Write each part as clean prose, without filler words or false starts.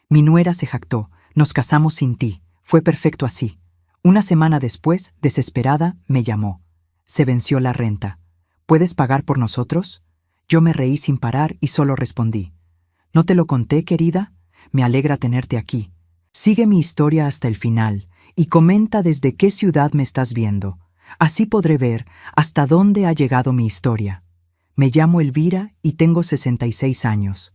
Mi nuera se jactó. Nos casamos sin ti. Fue perfecto así. Una semana después, desesperada, me llamó. Se venció la renta. ¿Puedes pagar por nosotros? Yo me reí sin parar y solo respondí. ¿No te lo conté, querida? Me alegra tenerte aquí. Sigue mi historia hasta el final y comenta desde qué ciudad me estás viendo. Así podré ver hasta dónde ha llegado mi historia. Me llamo Elvira y tengo 66 años.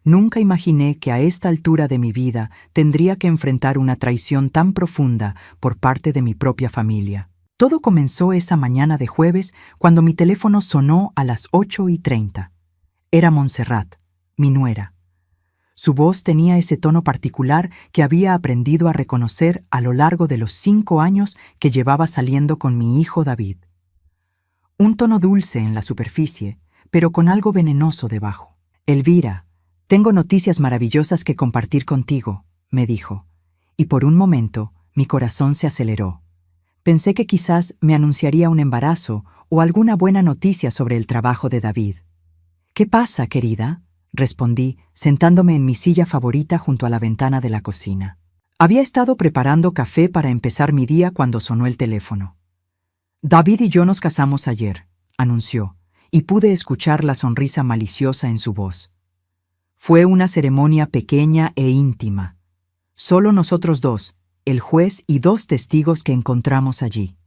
Nunca imaginé que a esta altura de mi vida tendría que enfrentar una traición tan profunda por parte de mi propia familia. Todo comenzó esa mañana de jueves cuando mi teléfono sonó a las 8:30. Era Montserrat, mi nuera. Su voz tenía ese tono particular que había aprendido a reconocer a lo largo de los 5 años que llevaba saliendo con mi hijo David. Un tono dulce en la superficie, pero con algo venenoso debajo. Elvira, tengo noticias maravillosas que compartir contigo, me dijo, y por un momento mi corazón se aceleró. Pensé que quizás me anunciaría un embarazo o alguna buena noticia sobre el trabajo de David. ¿Qué pasa, querida?, respondí, sentándome en mi silla favorita junto a la ventana de la cocina. Había estado preparando café para empezar mi día cuando sonó el teléfono. David y yo nos casamos ayer, anunció, y pude escuchar la sonrisa maliciosa en su voz. Fue una ceremonia pequeña e íntima. Solo nosotros dos, el juez y 2 testigos que encontramos allí.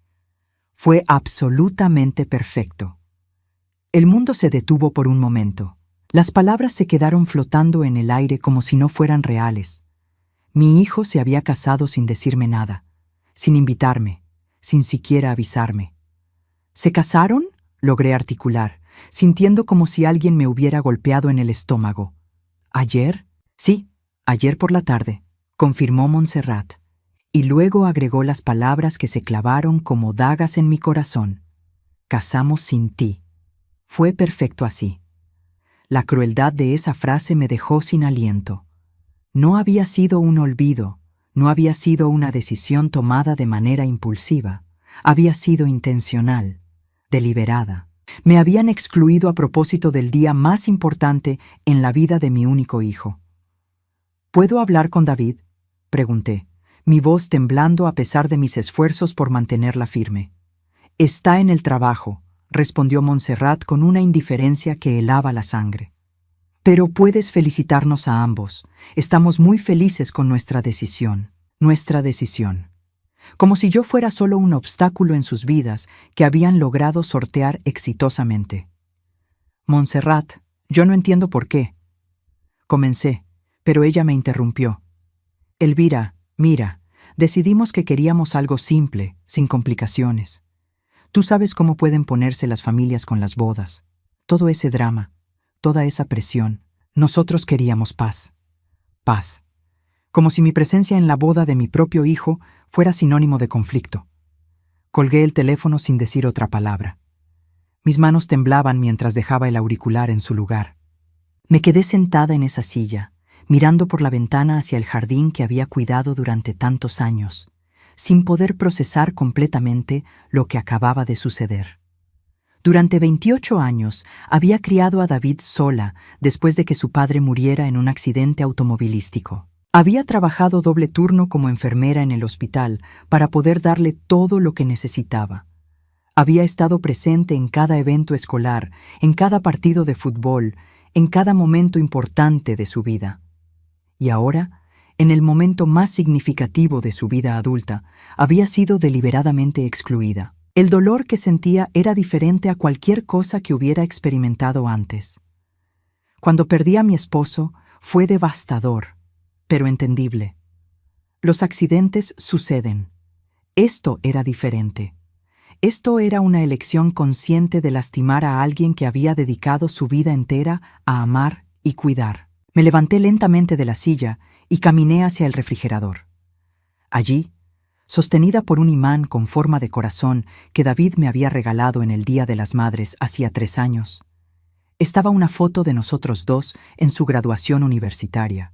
Fue absolutamente perfecto. El mundo se detuvo por un momento. Las palabras se quedaron flotando en el aire como si no fueran reales. Mi hijo se había casado sin decirme nada, sin invitarme, sin siquiera avisarme. ¿Se casaron?, logré articular, sintiendo como si alguien me hubiera golpeado en el estómago. ¿Ayer? Sí, ayer por la tarde, confirmó Montserrat, y luego agregó las palabras que se clavaron como dagas en mi corazón. Casamos sin ti. Fue perfecto así. La crueldad de esa frase me dejó sin aliento. No había sido un olvido, no había sido una decisión tomada de manera impulsiva, había sido intencional, deliberada. Me habían excluido a propósito del día más importante en la vida de mi único hijo. ¿Puedo hablar con David?, pregunté, mi voz temblando a pesar de mis esfuerzos por mantenerla firme. Está en el trabajo, respondió Montserrat con una indiferencia que helaba la sangre. Pero puedes felicitarnos a ambos. Estamos muy felices con nuestra decisión. Como si yo fuera solo un obstáculo en sus vidas que habían logrado sortear exitosamente. Montserrat, yo no entiendo por qué. Comencé, pero ella me interrumpió. Elvira, mira, decidimos que queríamos algo simple, sin complicaciones. Tú sabes cómo pueden ponerse las familias con las bodas. Todo ese drama, toda esa presión. Nosotros queríamos paz. Paz. Como si mi presencia en la boda de mi propio hijo fuera sinónimo de conflicto. Colgué el teléfono sin decir otra palabra. Mis manos temblaban mientras dejaba el auricular en su lugar. Me quedé sentada en esa silla, mirando por la ventana hacia el jardín que había cuidado durante tantos años, sin poder procesar completamente lo que acababa de suceder. Durante 28 años había criado a David sola después de que su padre muriera en un accidente automovilístico. Había trabajado doble turno como enfermera en el hospital para poder darle todo lo que necesitaba. Había estado presente en cada evento escolar, en cada partido de fútbol, en cada momento importante de su vida. Y ahora, en el momento más significativo de su vida adulta, había sido deliberadamente excluida. El dolor que sentía era diferente a cualquier cosa que hubiera experimentado antes. Cuando perdí a mi esposo, fue devastador, pero entendible. Los accidentes suceden. Esto era diferente. Esto era una elección consciente de lastimar a alguien que había dedicado su vida entera a amar y cuidar. Me levanté lentamente de la silla y caminé hacia el refrigerador. Allí, sostenida por un imán con forma de corazón que David me había regalado en el Día de las Madres hacía 3 años, estaba una foto de nosotros dos en su graduación universitaria.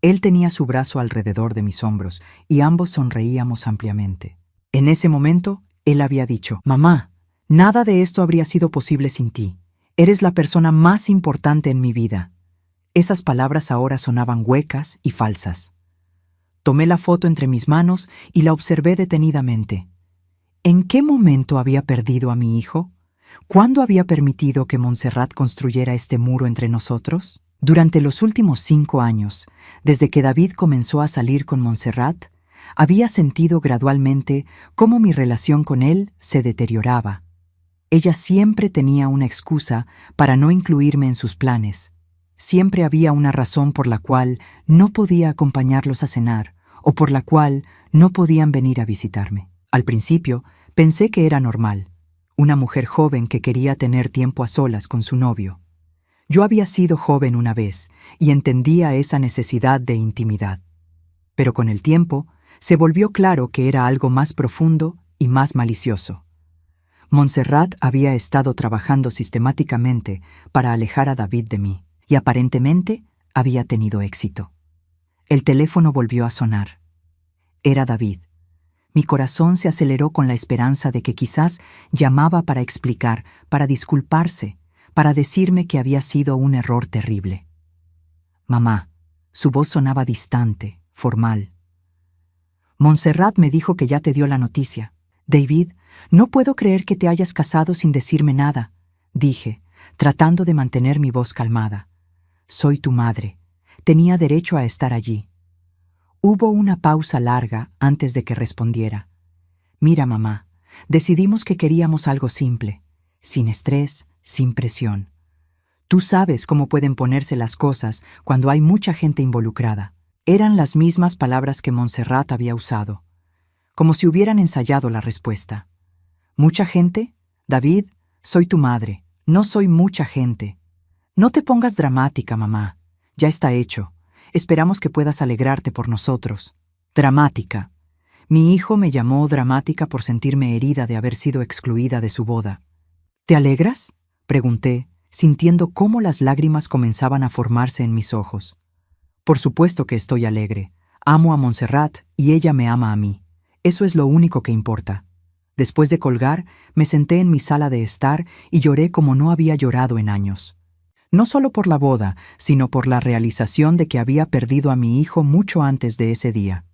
Él tenía su brazo alrededor de mis hombros y ambos sonreíamos ampliamente. En ese momento, él había dicho: «Mamá, nada de esto habría sido posible sin ti. Eres la persona más importante en mi vida». Esas palabras ahora sonaban huecas y falsas. Tomé la foto entre mis manos y la observé detenidamente. ¿En qué momento había perdido a mi hijo? ¿Cuándo había permitido que Montserrat construyera este muro entre nosotros? Durante los últimos 5 años, desde que David comenzó a salir con Montserrat, había sentido gradualmente cómo mi relación con él se deterioraba. Ella siempre tenía una excusa para no incluirme en sus planes. Siempre había una razón por la cual no podía acompañarlos a cenar o por la cual no podían venir a visitarme. Al principio, pensé que era normal, una mujer joven que quería tener tiempo a solas con su novio. Yo había sido joven una vez y entendía esa necesidad de intimidad. Pero con el tiempo, se volvió claro que era algo más profundo y más malicioso. Montserrat había estado trabajando sistemáticamente para alejar a David de mí, y aparentemente había tenido éxito. El teléfono volvió a sonar. Era David. Mi corazón se aceleró con la esperanza de que quizás llamaba para explicar, para disculparse, para decirme que había sido un error terrible. Mamá, su voz sonaba distante, formal. Montserrat me dijo que ya te dio la noticia. David, no puedo creer que te hayas casado sin decirme nada, dije, tratando de mantener mi voz calmada. Soy tu madre. Tenía derecho a estar allí. Hubo una pausa larga antes de que respondiera. Mira, mamá, decidimos que queríamos algo simple, sin estrés, sin presión. Tú sabes cómo pueden ponerse las cosas cuando hay mucha gente involucrada. Eran las mismas palabras que Montserrat había usado, como si hubieran ensayado la respuesta. ¿Mucha gente? David, soy tu madre. No soy mucha gente. No te pongas dramática, mamá. Ya está hecho. Esperamos que puedas alegrarte por nosotros. Dramática. Mi hijo me llamó dramática por sentirme herida de haber sido excluida de su boda. ¿Te alegras?, pregunté, sintiendo cómo las lágrimas comenzaban a formarse en mis ojos. Por supuesto que estoy alegre. Amo a Montserrat y ella me ama a mí. Eso es lo único que importa. Después de colgar, me senté en mi sala de estar y lloré como no había llorado en años. No solo por la boda, sino por la realización de que había perdido a mi hijo mucho antes de ese día.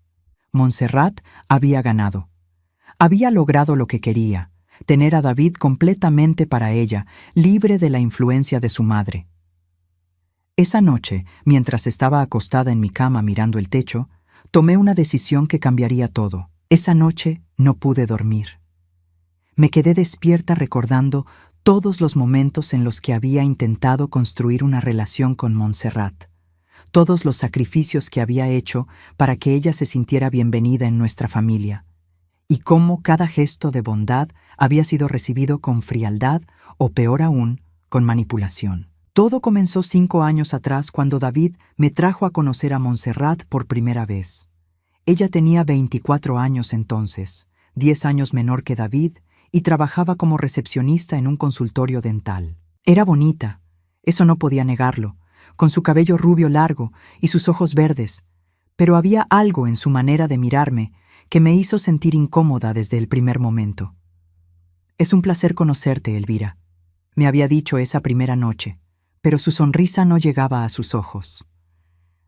Montserrat había ganado. Había logrado lo que quería, tener a David completamente para ella, libre de la influencia de su madre. Esa noche, mientras estaba acostada en mi cama mirando el techo, tomé una decisión que cambiaría todo. Esa noche no pude dormir. Me quedé despierta recordando todos los momentos en los que había intentado construir una relación con Montserrat, todos los sacrificios que había hecho para que ella se sintiera bienvenida en nuestra familia, y cómo cada gesto de bondad había sido recibido con frialdad o, peor aún, con manipulación. Todo comenzó 5 años atrás cuando David me trajo a conocer a Montserrat por primera vez. Ella tenía 24 años entonces, 10 años menor que David, y trabajaba como recepcionista en un consultorio dental. Era bonita, eso no podía negarlo, con su cabello rubio largo y sus ojos verdes, pero había algo en su manera de mirarme que me hizo sentir incómoda desde el primer momento. Es un placer conocerte, Elvira, me había dicho esa primera noche, pero su sonrisa no llegaba a sus ojos.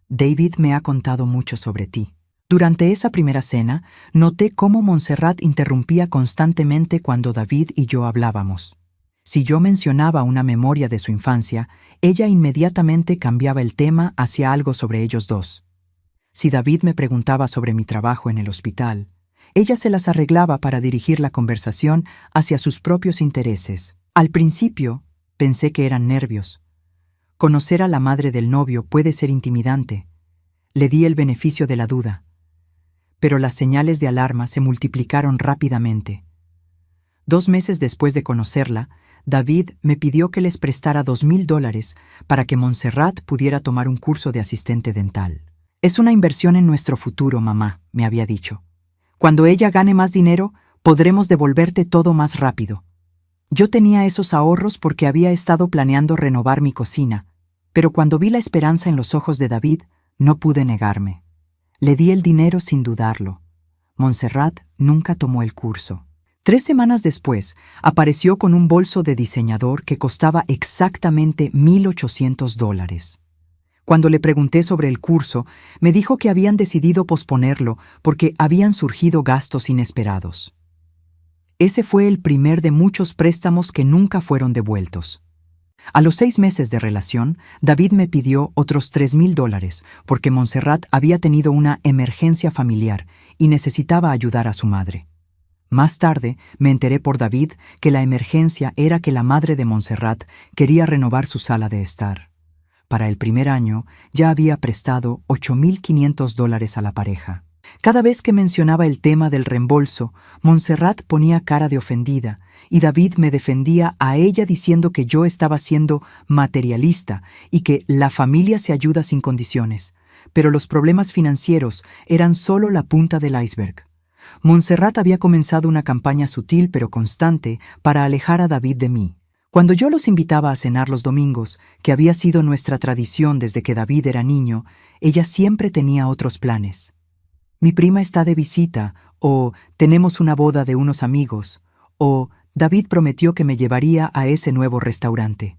David me ha contado mucho sobre ti. Durante esa primera cena, noté cómo Montserrat interrumpía constantemente cuando David y yo hablábamos. Si yo mencionaba una memoria de su infancia, ella inmediatamente cambiaba el tema hacia algo sobre ellos dos. Si David me preguntaba sobre mi trabajo en el hospital, ella se las arreglaba para dirigir la conversación hacia sus propios intereses. Al principio, pensé que eran nervios. Conocer a la madre del novio puede ser intimidante. Le di el beneficio de la duda. Pero las señales de alarma se multiplicaron rápidamente. 2 meses después de conocerla, David me pidió que les prestara $2,000 para que Montserrat pudiera tomar un curso de asistente dental. Es una inversión en nuestro futuro, mamá, me había dicho. Cuando ella gane más dinero, podremos devolverte todo más rápido. Yo tenía esos ahorros porque había estado planeando renovar mi cocina, pero cuando vi la esperanza en los ojos de David, no pude negarme. Le di el dinero sin dudarlo. Montserrat nunca tomó el curso. 3 semanas después, apareció con un bolso de diseñador que costaba exactamente $1,800. Cuando le pregunté sobre el curso, me dijo que habían decidido posponerlo porque habían surgido gastos inesperados. Ese fue el primer de muchos préstamos que nunca fueron devueltos. A los 6 meses de relación, David me pidió otros $3,000 porque Montserrat había tenido una emergencia familiar y necesitaba ayudar a su madre. Más tarde, me enteré por David que la emergencia era que la madre de Montserrat quería renovar su sala de estar. Para el primer año, ya había prestado $8,500 a la pareja. Cada vez que mencionaba el tema del reembolso, Montserrat ponía cara de ofendida y David me defendía a ella diciendo que yo estaba siendo materialista y que la familia se ayuda sin condiciones, pero los problemas financieros eran solo la punta del iceberg. Montserrat había comenzado una campaña sutil pero constante para alejar a David de mí. Cuando yo los invitaba a cenar los domingos, que había sido nuestra tradición desde que David era niño, ella siempre tenía otros planes. Mi prima está de visita, o tenemos una boda de unos amigos, o David prometió que me llevaría a ese nuevo restaurante.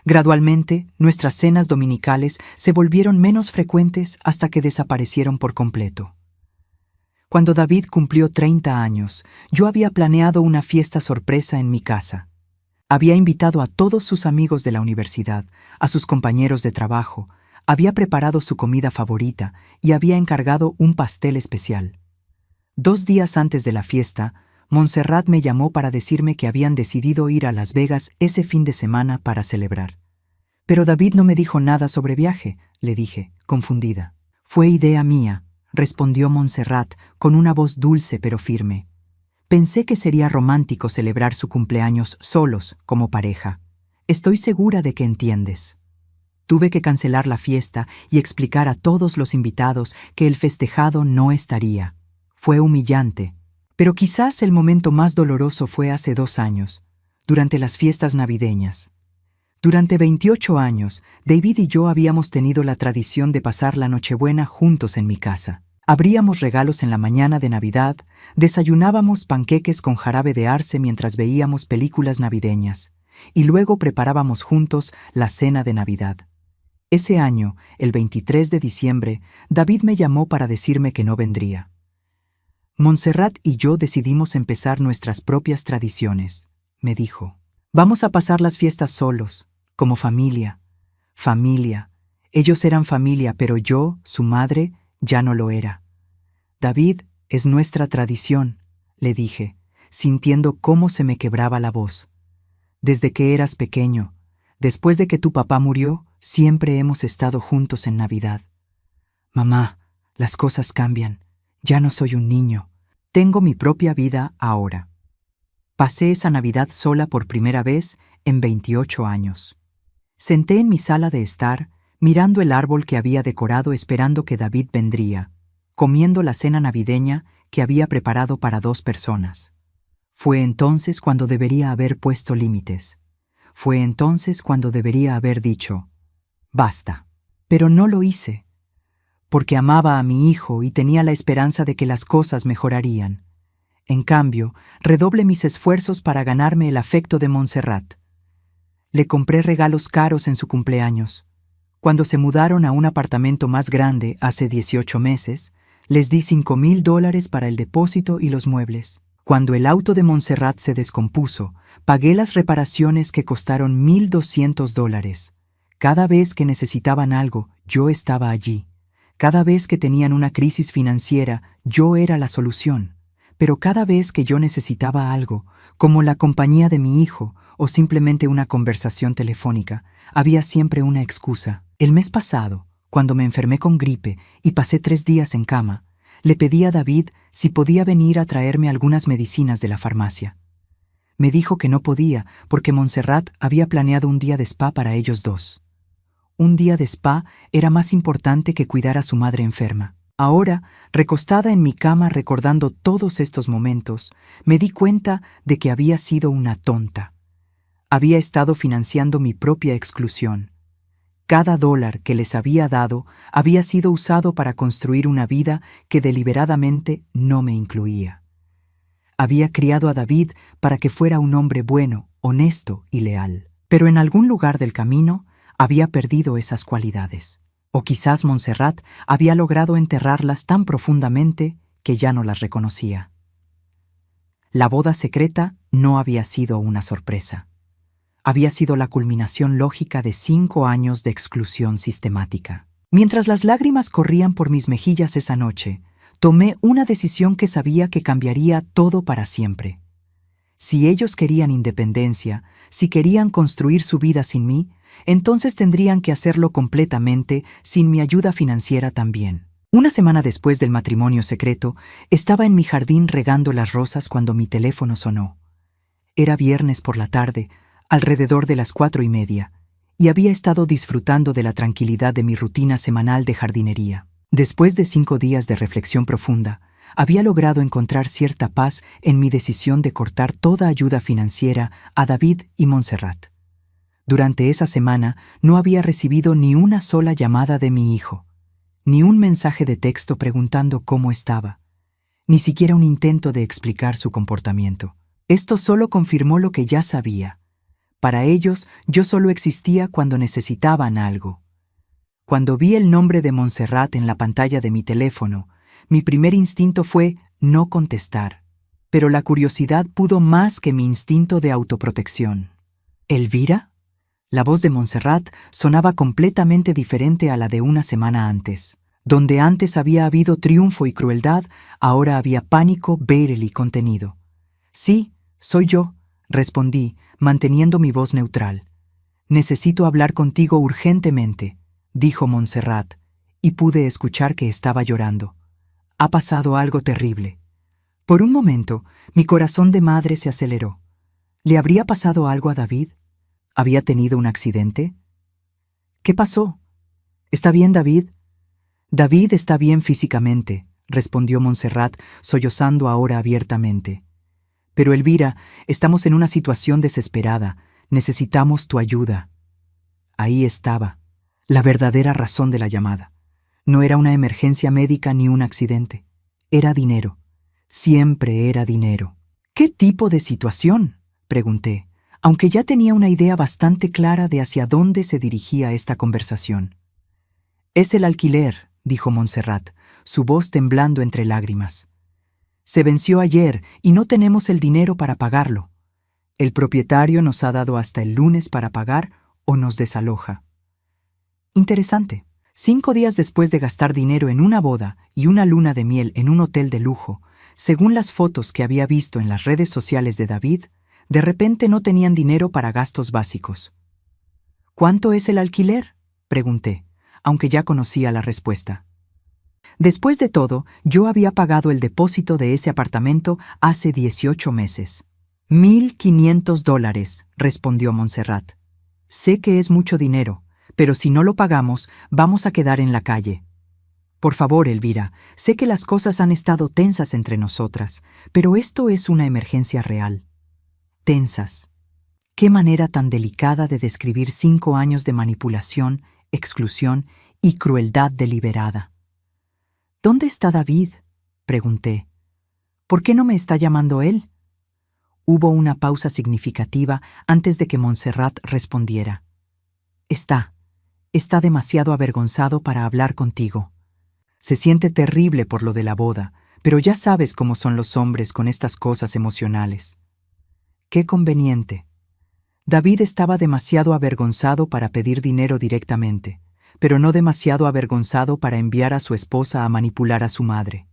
Gradualmente, nuestras cenas dominicales se volvieron menos frecuentes hasta que desaparecieron por completo. Cuando David cumplió 30 años, yo había planeado una fiesta sorpresa en mi casa. Había invitado a todos sus amigos de la universidad, a sus compañeros de trabajo, había preparado su comida favorita y había encargado un pastel especial. 2 días antes de la fiesta, Montserrat me llamó para decirme que habían decidido ir a Las Vegas ese fin de semana para celebrar. Pero David no me dijo nada sobre viaje, le dije, confundida. Fue idea mía, respondió Montserrat con una voz dulce pero firme. Pensé que sería romántico celebrar su cumpleaños solos, como pareja. Estoy segura de que entiendes. Tuve que cancelar la fiesta y explicar a todos los invitados que el festejado no estaría. Fue humillante. Pero quizás el momento más doloroso fue hace 2 años, durante las fiestas navideñas. Durante 28 años, David y yo habíamos tenido la tradición de pasar la Nochebuena juntos en mi casa. Abríamos regalos en la mañana de Navidad, desayunábamos panqueques con jarabe de arce mientras veíamos películas navideñas, y luego preparábamos juntos la cena de Navidad. Ese año, el 23 de diciembre, David me llamó para decirme que no vendría. Montserrat y yo decidimos empezar nuestras propias tradiciones, me dijo. Vamos a pasar las fiestas solos, como familia. Familia. Ellos eran familia, pero yo, su madre, ya no lo era. David, es nuestra tradición, le dije, sintiendo cómo se me quebraba la voz. Desde que eras pequeño, después de que tu papá murió, siempre hemos estado juntos en Navidad. Mamá, las cosas cambian. Ya no soy un niño. Tengo mi propia vida ahora. Pasé esa Navidad sola por primera vez en 28 años. Senté en mi sala de estar, mirando el árbol que había decorado esperando que David vendría, comiendo la cena navideña que había preparado para 2 personas. Fue entonces cuando debería haber puesto límites. Fue entonces cuando debería haber dicho, basta. Pero no lo hice, porque amaba a mi hijo y tenía la esperanza de que las cosas mejorarían. En cambio, redoblé mis esfuerzos para ganarme el afecto de Montserrat. Le compré regalos caros en su cumpleaños. Cuando se mudaron a un apartamento más grande hace 18 meses, les di $5,000 para el depósito y los muebles. Cuando el auto de Montserrat se descompuso, pagué las reparaciones que costaron $1,200. Cada vez que necesitaban algo, yo estaba allí. Cada vez que tenían una crisis financiera, yo era la solución. Pero cada vez que yo necesitaba algo, como la compañía de mi hijo o simplemente una conversación telefónica, había siempre una excusa. El mes pasado, cuando me enfermé con gripe y pasé 3 días en cama, le pedí a David si podía venir a traerme algunas medicinas de la farmacia. Me dijo que no podía porque Montserrat había planeado un día de spa para ellos 2. Un día de spa era más importante que cuidar a su madre enferma. Ahora, recostada en mi cama recordando todos estos momentos, me di cuenta de que había sido una tonta. Había estado financiando mi propia exclusión. Cada dólar que les había dado había sido usado para construir una vida que deliberadamente no me incluía. Había criado a David para que fuera un hombre bueno, honesto y leal, pero en algún lugar del camino había perdido esas cualidades. O quizás Montserrat había logrado enterrarlas tan profundamente que ya no las reconocía. La boda secreta no había sido una sorpresa. Había sido la culminación lógica de 5 años de exclusión sistemática. Mientras las lágrimas corrían por mis mejillas esa noche, tomé una decisión que sabía que cambiaría todo para siempre. Si ellos querían independencia, si querían construir su vida sin mí, entonces tendrían que hacerlo completamente sin mi ayuda financiera también. Una semana después del matrimonio secreto, estaba en mi jardín regando las rosas cuando mi teléfono sonó. Era viernes por la tarde, alrededor de las 4:30, y había estado disfrutando de la tranquilidad de mi rutina semanal de jardinería. Después de 5 días de reflexión profunda, había logrado encontrar cierta paz en mi decisión de cortar toda ayuda financiera a David y Montserrat. Durante esa semana no había recibido ni una sola llamada de mi hijo, ni un mensaje de texto preguntando cómo estaba, ni siquiera un intento de explicar su comportamiento. Esto solo confirmó lo que ya sabía. Para ellos, yo solo existía cuando necesitaban algo. Cuando vi el nombre de Montserrat en la pantalla de mi teléfono, mi primer instinto fue no contestar, pero la curiosidad pudo más que mi instinto de autoprotección. ¿Elvira? La voz de Montserrat sonaba completamente diferente a la de una semana antes. Donde antes había habido triunfo y crueldad, ahora había pánico, bélico y contenido. Sí, soy yo, respondí, manteniendo mi voz neutral. Necesito hablar contigo urgentemente, dijo Montserrat, y pude escuchar que estaba llorando. Ha pasado algo terrible. Por un momento, mi corazón de madre se aceleró. ¿Le habría pasado algo a David? ¿Había tenido un accidente? ¿Qué pasó? ¿Está bien, David? David está bien físicamente, respondió Montserrat, sollozando ahora abiertamente. Pero Elvira, estamos en una situación desesperada. Necesitamos tu ayuda. Ahí estaba, la verdadera razón de la llamada. No era una emergencia médica ni un accidente. Era dinero. Siempre era dinero. ¿Qué tipo de situación?, pregunté, aunque ya tenía una idea bastante clara de hacia dónde se dirigía esta conversación. Es el alquiler, dijo Montserrat, su voz temblando entre lágrimas. Se venció ayer y no tenemos el dinero para pagarlo. El propietario nos ha dado hasta el lunes para pagar o nos desaloja. Interesante. 5 días después de gastar dinero en una boda y una luna de miel en un hotel de lujo, según las fotos que había visto en las redes sociales de David, de repente no tenían dinero para gastos básicos. ¿Cuánto es el alquiler?, pregunté, aunque ya conocía la respuesta. Después de todo, yo había pagado el depósito de ese apartamento hace 18 meses. $1,500, respondió Montserrat. Sé que es mucho dinero, pero si no lo pagamos, vamos a quedar en la calle. Por favor, Elvira, sé que las cosas han estado tensas entre nosotras, pero esto es una emergencia real. Tensas. Qué manera tan delicada de describir 5 años de manipulación, exclusión y crueldad deliberada. ¿Dónde está David?, pregunté. ¿Por qué no me está llamando él? Hubo una pausa significativa antes de que Montserrat respondiera. Está demasiado avergonzado para hablar contigo. Se siente terrible por lo de la boda, pero ya sabes cómo son los hombres con estas cosas emocionales. Qué conveniente. David estaba demasiado avergonzado para pedir dinero directamente, pero no demasiado avergonzado para enviar a su esposa a manipular a su madre.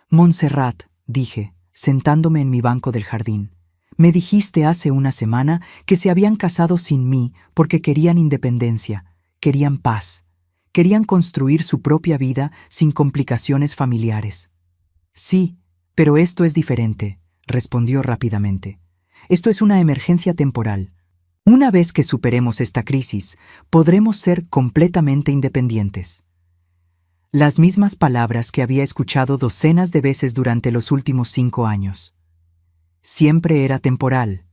Montserrat, dije, sentándome en mi banco del jardín, me dijiste hace una semana que se habían casado sin mí porque querían independencia, querían paz, querían construir su propia vida sin complicaciones familiares. Sí, pero esto es diferente, respondió rápidamente. Esto es una emergencia temporal. Una vez que superemos esta crisis, podremos ser completamente independientes. Las mismas palabras que había escuchado docenas de veces durante los últimos 5 años. Siempre era temporal.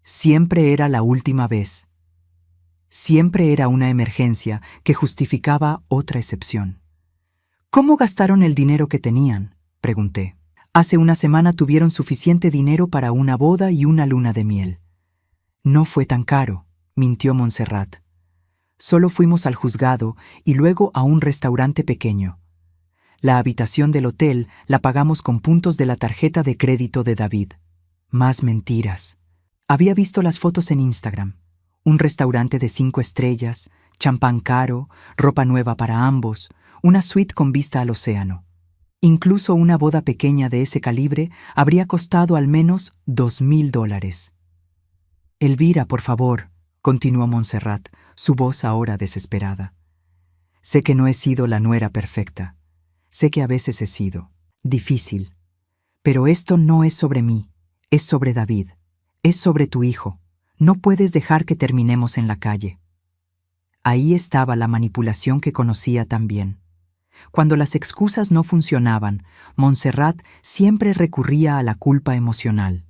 Siempre era la última vez. Siempre era una emergencia que justificaba otra excepción. ¿Cómo gastaron el dinero que tenían?, pregunté. Hace una semana tuvieron suficiente dinero para una boda y una luna de miel. No fue tan caro, mintió Montserrat. Solo fuimos al juzgado y luego a un restaurante pequeño. La habitación del hotel la pagamos con puntos de la tarjeta de crédito de David. Más mentiras. Había visto las fotos en Instagram. Un restaurante de 5 estrellas, champán caro, ropa nueva para ambos, una suite con vista al océano. Incluso una boda pequeña de ese calibre habría costado al menos $2,000. Elvira, por favor, continuó Montserrat, su voz ahora desesperada. Sé que no he sido la nuera perfecta. Sé que a veces he sido difícil. Pero esto no es sobre mí, es sobre David, es sobre tu hijo. No puedes dejar que terminemos en la calle. Ahí estaba la manipulación que conocía tan bien. Cuando las excusas no funcionaban, Montserrat siempre recurría a la culpa emocional.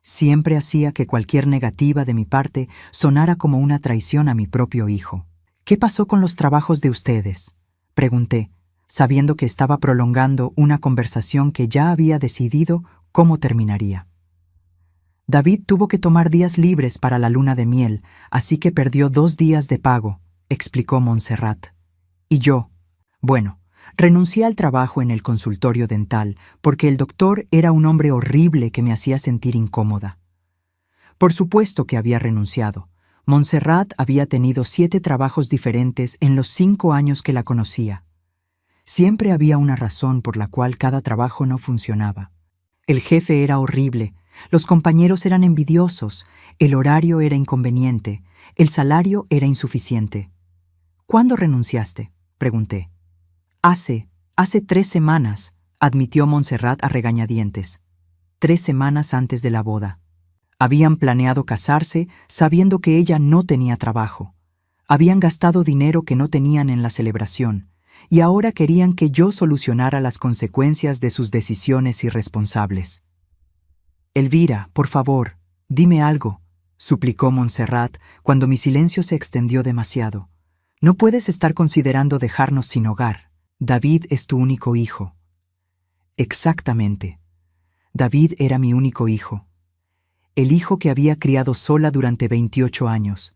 Siempre hacía que cualquier negativa de mi parte sonara como una traición a mi propio hijo. ¿Qué pasó con los trabajos de ustedes?, pregunté, sabiendo que estaba prolongando una conversación que ya había decidido cómo terminaría. David tuvo que tomar días libres para la luna de miel, así que perdió 2 días de pago, explicó Montserrat. Y yo, bueno, renuncié al trabajo en el consultorio dental porque el doctor era un hombre horrible que me hacía sentir incómoda. Por supuesto que había renunciado. Montserrat había tenido 7 trabajos diferentes en los 5 años que la conocía. Siempre había una razón por la cual cada trabajo no funcionaba. El jefe era horrible, los compañeros eran envidiosos, el horario era inconveniente, el salario era insuficiente. ¿Cuándo renunciaste?, pregunté. Hace 3 semanas, admitió Montserrat a regañadientes. 3 semanas antes de la boda. Habían planeado casarse sabiendo que ella no tenía trabajo. Habían gastado dinero que no tenían en la celebración, y ahora querían que yo solucionara las consecuencias de sus decisiones irresponsables. Elvira, por favor, dime algo, suplicó Montserrat cuando mi silencio se extendió demasiado. No puedes estar considerando dejarnos sin hogar. David es tu único hijo. Exactamente. David era mi único hijo. El hijo que había criado sola durante 28 años.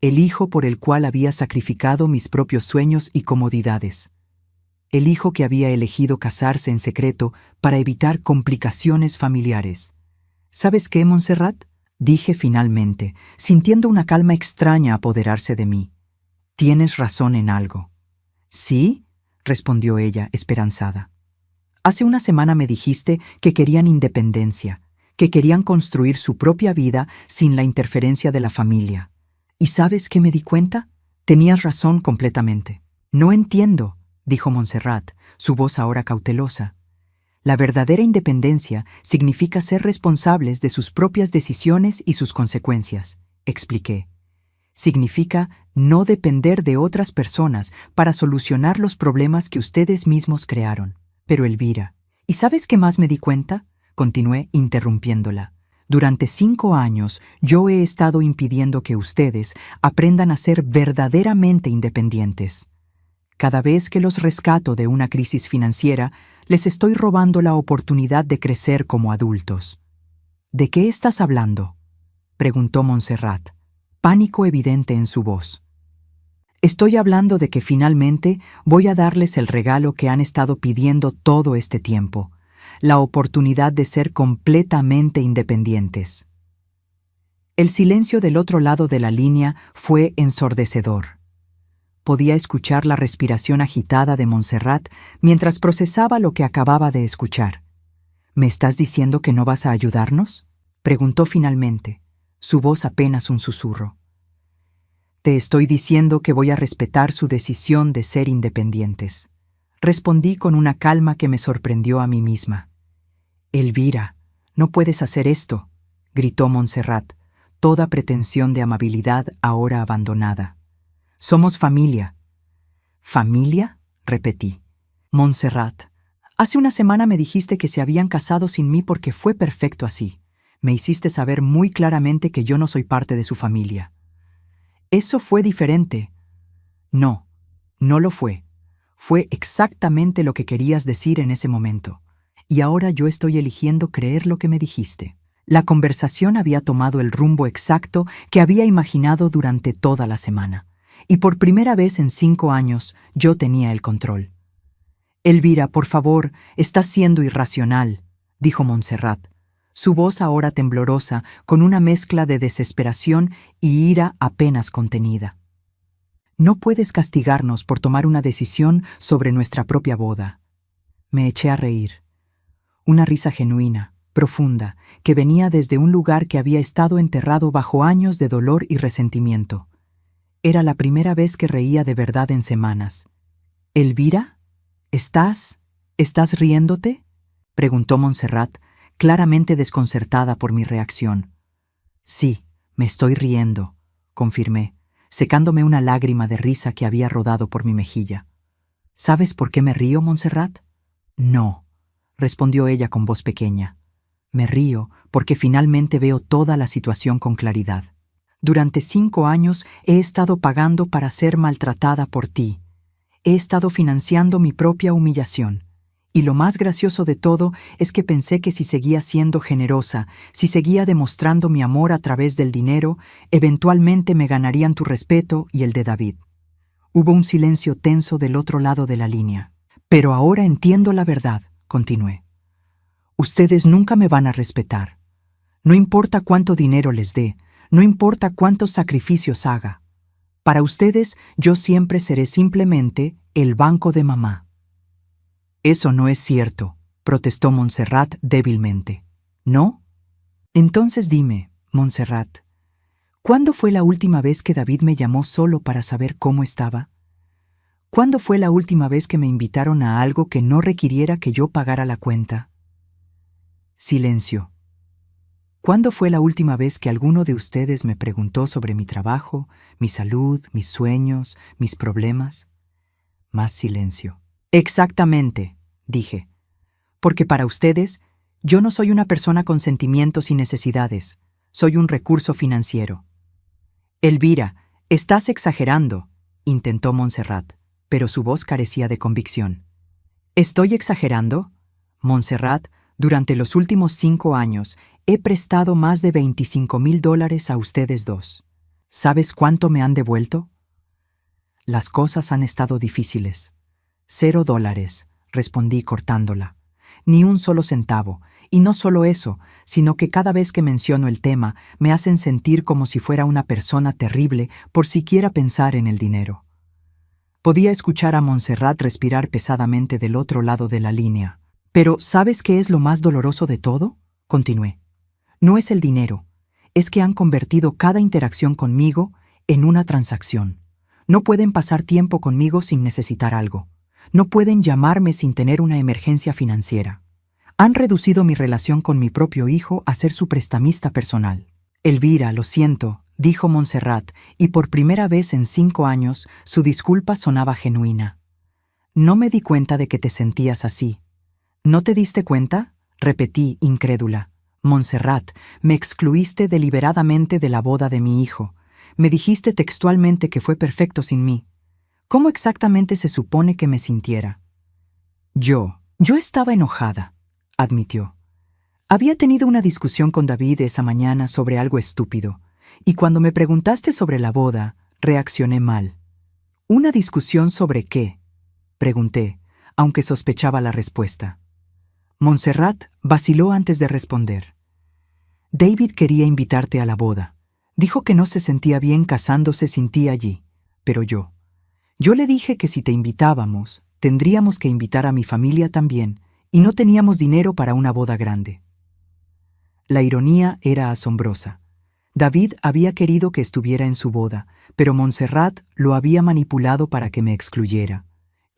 El hijo por el cual había sacrificado mis propios sueños y comodidades. El hijo que había elegido casarse en secreto para evitar complicaciones familiares. ¿Sabes qué, Montserrat?, dije finalmente, sintiendo una calma extraña apoderarse de mí. Tienes razón en algo. ¿Sí?, respondió ella, esperanzada. Hace una semana me dijiste que querían independencia, que querían construir su propia vida sin la interferencia de la familia. ¿Y sabes qué me di cuenta? Tenías razón completamente. No entiendo, dijo Montserrat, su voz ahora cautelosa. La verdadera independencia significa ser responsables de sus propias decisiones y sus consecuencias, expliqué. Significa no depender de otras personas para solucionar los problemas que ustedes mismos crearon. Pero Elvira, ¿y sabes qué más me di cuenta?, continué interrumpiéndola. Durante 5 años yo he estado impidiendo que ustedes aprendan a ser verdaderamente independientes. Cada vez que los rescato de una crisis financiera, les estoy robando la oportunidad de crecer como adultos. ¿De qué estás hablando?, preguntó Montserrat, pánico evidente en su voz. Estoy hablando de que finalmente voy a darles el regalo que han estado pidiendo todo este tiempo, la oportunidad de ser completamente independientes. El silencio del otro lado de la línea fue ensordecedor. Podía escuchar la respiración agitada de Montserrat mientras procesaba lo que acababa de escuchar. ¿Me estás diciendo que no vas a ayudarnos?, preguntó finalmente, su voz apenas un susurro. Te estoy diciendo que voy a respetar su decisión de ser independientes. Respondí con una calma que me sorprendió a mí misma. Elvira, no puedes hacer esto, gritó Montserrat, toda pretensión de amabilidad ahora abandonada. Somos familia. ¿Familia?, repetí. Montserrat, hace una semana me dijiste que se habían casado sin mí porque fue perfecto así. Me hiciste saber muy claramente que yo no soy parte de su familia. Eso fue diferente. No, no lo fue. Fue exactamente lo que querías decir en ese momento. Y ahora yo estoy eligiendo creer lo que me dijiste. La conversación había tomado el rumbo exacto que había imaginado durante toda la semana. y por primera vez en 5 años yo tenía el control. Elvira, por favor, estás siendo irracional, dijo Montserrat, su voz ahora temblorosa, con una mezcla de desesperación y ira apenas contenida. No puedes castigarnos por tomar una decisión sobre nuestra propia boda. Me eché a reír. Una risa genuina, profunda, que venía desde un lugar que había estado enterrado bajo años de dolor y resentimiento. Era la primera vez que reía de verdad en semanas. «¿Elvira? ¿Estás riéndote?», preguntó Montserrat, claramente desconcertada por mi reacción. «Sí, me estoy riendo», confirmé, secándome una lágrima de risa que había rodado por mi mejilla. «¿Sabes por qué me río, Montserrat?». «No», respondió ella con voz pequeña. «Me río porque finalmente veo toda la situación con claridad. Durante 5 años he estado pagando para ser maltratada por ti. He estado financiando mi propia humillación. Y lo más gracioso de todo es que pensé que si seguía siendo generosa, si seguía demostrando mi amor a través del dinero, eventualmente me ganarían tu respeto y el de David». Hubo un silencio tenso del otro lado de la línea. «Pero ahora entiendo la verdad», continué. «Ustedes nunca me van a respetar. No importa cuánto dinero les dé, no importa cuántos sacrificios haga. Para ustedes, yo siempre seré simplemente el banco de mamá». «Eso no es cierto», protestó Montserrat débilmente. «¿No? Entonces dime, Montserrat, ¿cuándo fue la última vez que David me llamó solo para saber cómo estaba? ¿Cuándo fue la última vez que me invitaron a algo que no requiriera que yo pagara la cuenta?» Silencio. ¿Cuándo fue la última vez que alguno de ustedes me preguntó sobre mi trabajo, mi salud, mis sueños, mis problemas? Más silencio. «Exactamente», dije, «porque para ustedes, yo no soy una persona con sentimientos y necesidades, soy un recurso financiero». «Elvira, estás exagerando», intentó Montserrat, pero su voz carecía de convicción. «¿Estoy exagerando? Montserrat, durante los últimos 5 años he prestado más de $25,000 a ustedes dos. ¿Sabes cuánto me han devuelto?» «Las cosas han estado difíciles». $0, respondí cortándola. «Ni un solo centavo, y no solo eso, sino que cada vez que menciono el tema me hacen sentir como si fuera una persona terrible por siquiera pensar en el dinero». Podía escuchar a Montserrat respirar pesadamente del otro lado de la línea. «Pero, ¿sabes qué es lo más doloroso de todo?», continué. «No es el dinero, es que han convertido cada interacción conmigo en una transacción. No pueden pasar tiempo conmigo sin necesitar algo. No pueden llamarme sin tener una emergencia financiera. Han reducido mi relación con mi propio hijo a ser su prestamista personal». «Elvira, lo siento», dijo Montserrat, y por primera vez en 5 años su disculpa sonaba genuina. «No me di cuenta de que te sentías así». «¿No te diste cuenta?», repetí, incrédula. «Montserrat, me excluiste deliberadamente de la boda de mi hijo. Me dijiste textualmente que fue perfecto sin mí. ¿Cómo exactamente se supone que me sintiera?» Yo estaba enojada», admitió. «Había tenido una discusión con David esa mañana sobre algo estúpido, y cuando me preguntaste sobre la boda, reaccioné mal». «¿Una discusión sobre qué?», pregunté, aunque sospechaba la respuesta. Montserrat vaciló antes de responder. «David quería invitarte a la boda. Dijo que no se sentía bien casándose sin ti allí, pero yo le dije que si te invitábamos, tendríamos que invitar a mi familia también, y no teníamos dinero para una boda grande». La ironía era asombrosa. David había querido que estuviera en su boda, pero Montserrat lo había manipulado para que me excluyera.